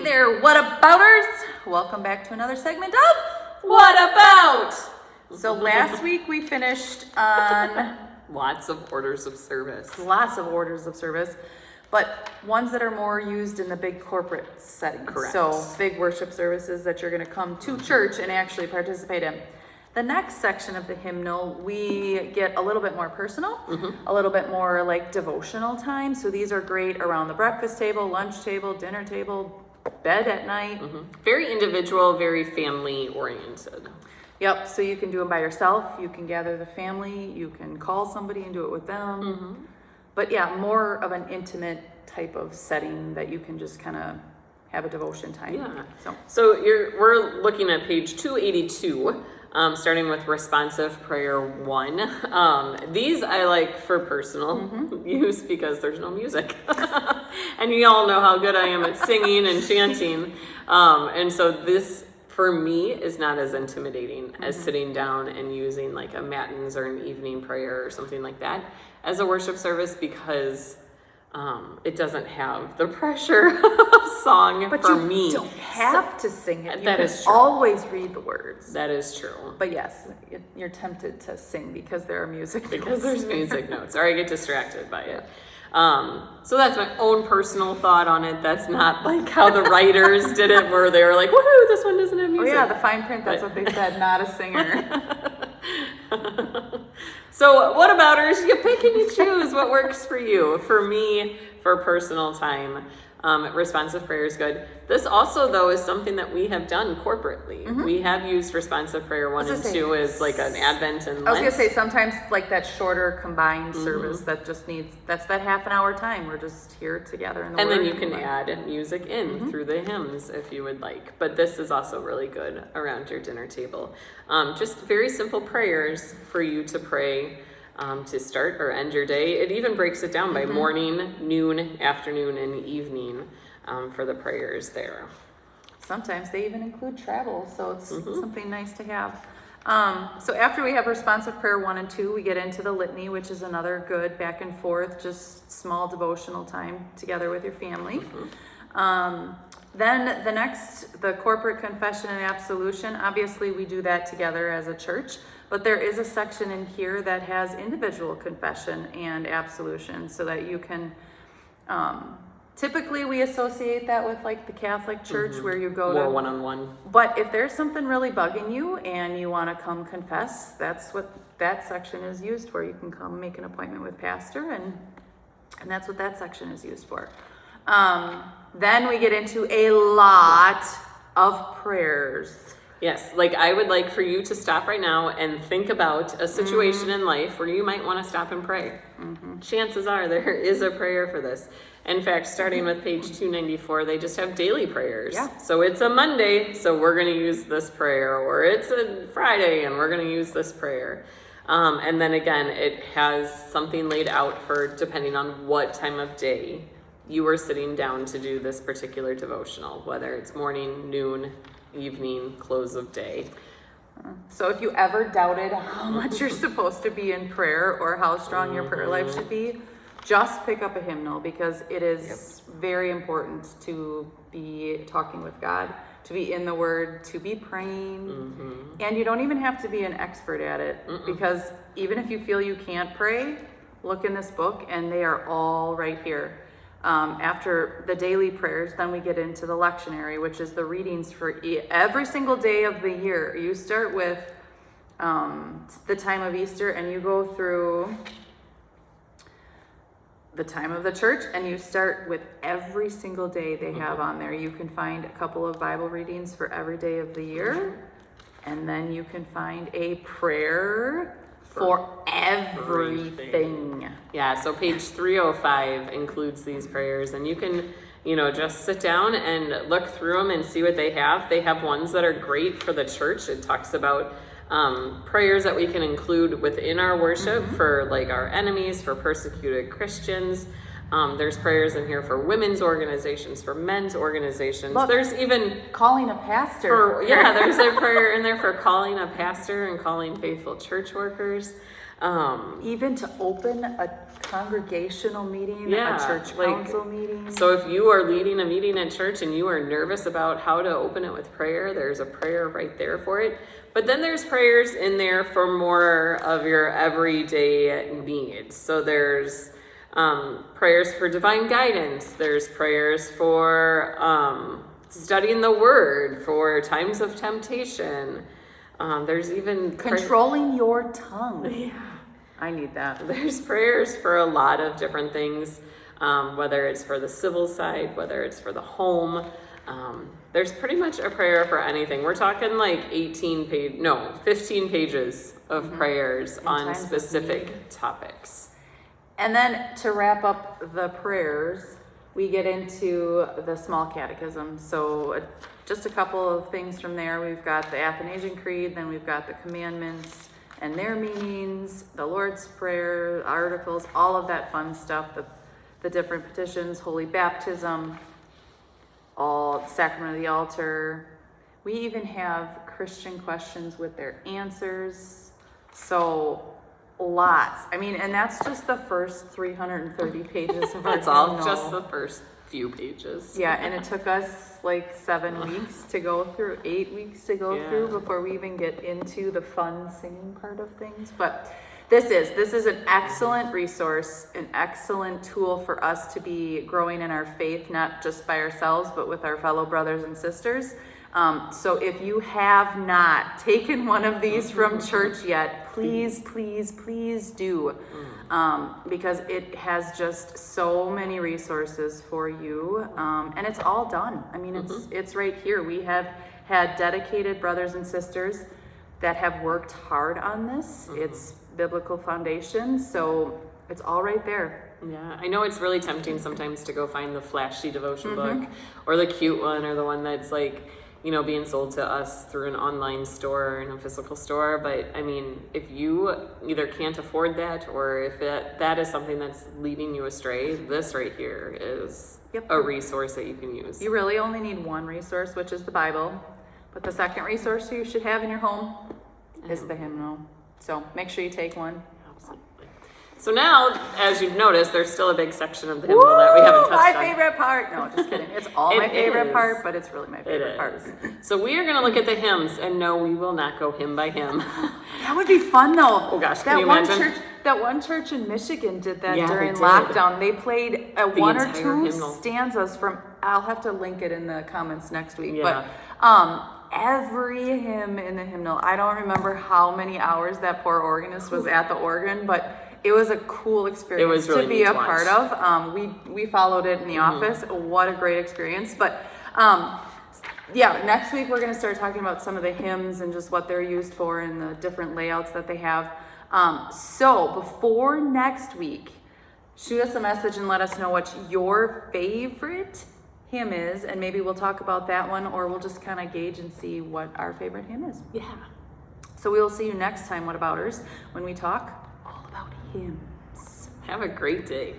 there, what abouters? Welcome back to another segment of What About? So last week we finished on Lots of orders of service. But ones that are more used in the big corporate setting. Correct. So big worship services that you're going to come to church and actually participate in. The next section of the hymnal, we get a little bit more personal, a little bit more like devotional time. So these are great around the breakfast table, lunch table, dinner table, bed at night. Very individual, very family oriented. Yep, so you can do them by yourself, you can gather the family, you can call somebody and do it with them. But yeah, more of an intimate type of setting that you can just kind of have a devotion time. Yeah. So we're looking at page 282, starting with responsive prayer 1. These I like for personal use because there's no music. And you all know how good I am at singing and chanting. And so this, for me, is not as intimidating as sitting down and using like a matins or an evening prayer or something like that as a worship service, because it doesn't have the pressure of song for me. But you don't have to sing it. That is true. Always read the words. That is true. But yes, you're tempted to sing because there are music notes. Because there's music notes, or I get distracted by it. So that's my own personal thought on it. That's not like how the writers did it, where they were like, woohoo, this one doesn't have music. Oh yeah, the fine print, that's what they said, not a singer. So what abouters? You pick and you choose what works for you. For me, for personal time, responsive prayer is good. This also, though, is something that we have done corporately. We have used responsive prayer 1 and 2 as like an Advent and Lent. I was going to say, sometimes like that shorter combined service that just needs, that's that half an hour time. We're just here together in the And Word. then you can add music in through the hymns if you would like. But this is also really good around your dinner table. Just very simple prayers for you to pray to start or end your day. It even breaks it down by morning, noon, afternoon, and evening for the prayers there. Sometimes they even include travel, so it's something nice to have. So after we have responsive prayer 1 and 2, we get into the litany, which is another good back and forth, just small devotional time together with your family. Then the corporate confession and absolution, obviously we do that together as a church, but there is a section in here that has individual confession and absolution so that you can, typically we associate that with like the Catholic Church where you go More to one-on-one. But if there's something really bugging you and you want to come confess, that's what that section is used for. You can come make an appointment with pastor, and that's what that section is used for. Then we get into a lot of prayers. Yes, like I would like for you to stop right now and think about a situation in life where you might want to stop and pray. Chances are there is a prayer for this. In fact, starting with page 294, they just have daily prayers. Yeah. So it's a Monday, so we're going to use this prayer, or it's a Friday and we're going to use this prayer. And then again, it has something laid out for depending on what time of day you are sitting down to do this particular devotional, whether it's morning, noon, evening, close of day. So if you ever doubted how much you're supposed to be in prayer or how strong your prayer life should be, just pick up a hymnal, because it is very important to be talking with God, to be in the Word, to be praying. And you don't even have to be an expert at it, because even if you feel you can't pray, look in this book and they are all right here. After the daily prayers, then we get into the lectionary, which is the readings for every single day of the year. You start with the time of Easter and you go through the time of the church, and you start with every single day they have on there. You can find a couple of Bible readings for every day of the year, and then you can find a prayer for everything. Yeah, so page 305 includes these prayers, and you can, just sit down and look through them and see what they have. They have ones that are great for the church. It talks about prayers that we can include within our worship for like our enemies, for persecuted Christians. There's prayers in here for women's organizations, for men's organizations. Look, there's even calling a pastor. there's a prayer in there for calling a pastor and calling faithful church workers. Even to open a congregational meeting, Yeah, a church like, council meeting. So if you are leading a meeting at church and you are nervous about how to open it with prayer, there's a prayer right there for it. But then there's prayers in there for more of your everyday needs. So there's prayers for divine guidance. There's prayers for studying the word, for times of temptation. There's even Controlling your tongue. Yeah. I need that. There's prayers for a lot of different things, whether it's for the civil side, whether it's for the home. There's pretty much a prayer for anything. We're talking like 15 pages of prayers on specific topics. And then to wrap up the prayers, we get into the small catechism. So just a couple of things from there. We've got the Athanasian Creed, then we've got the commandments and their meanings, the Lord's Prayer, articles, all of that fun stuff, the different petitions, holy baptism, all sacrament of the altar. We even have Christian questions with their answers. So lots. I mean, and that's just the first 330 pages of our That's all hymnal. just the first few pages. Yeah, and it took us like 7 weeks to go through, 8 weeks to go through before we even get into the fun singing part of things. But this is an excellent resource, an excellent tool for us to be growing in our faith, not just by ourselves, but with our fellow brothers and sisters. So if you have not taken one of these from church yet, please do. Because it has just so many resources for you. And it's all done. I mean, it's right here. We have had dedicated brothers and sisters that have worked hard on this. It's biblical foundation. So it's all right there. Yeah, I know it's really tempting sometimes to go find the flashy devotion book or the cute one or the one that's like, being sold to us through an online store or in a physical store. But I mean, if you either can't afford that or if that is something that's leading you astray, this right here is a resource that you can use. You really only need one resource, which is the Bible. But the second resource you should have in your home is the hymnal. So make sure you take one. Absolutely. So now, as you've noticed, there's still a big section of the hymnal that we haven't touched on. My favorite part. No, just kidding. It's all my favorite part, but it's really my favorite part. So we are going to look at the hymns, and no, we will not go hymn by hymn. That would be fun, though. Oh gosh, can you imagine? That one church in Michigan did that Yeah, during they did. lockdown. They played one or entire two hymnal. stanzas from. I'll have to link it in the comments next week. Yeah. But every hymn in the hymnal. I don't remember how many hours that poor organist was at the organ, but it was a cool experience was really to be neat a to part of. We followed it in the office. What a great experience. But next week we're going to start talking about some of the hymns and just what they're used for and the different layouts that they have. So before next week, shoot us a message and let us know what your favorite hymn is, and maybe we'll talk about that one, or we'll just kind of gauge and see what our favorite hymn is. Yeah. So we will see you next time, What Abouters, when we talk all about hymns. Have a great day.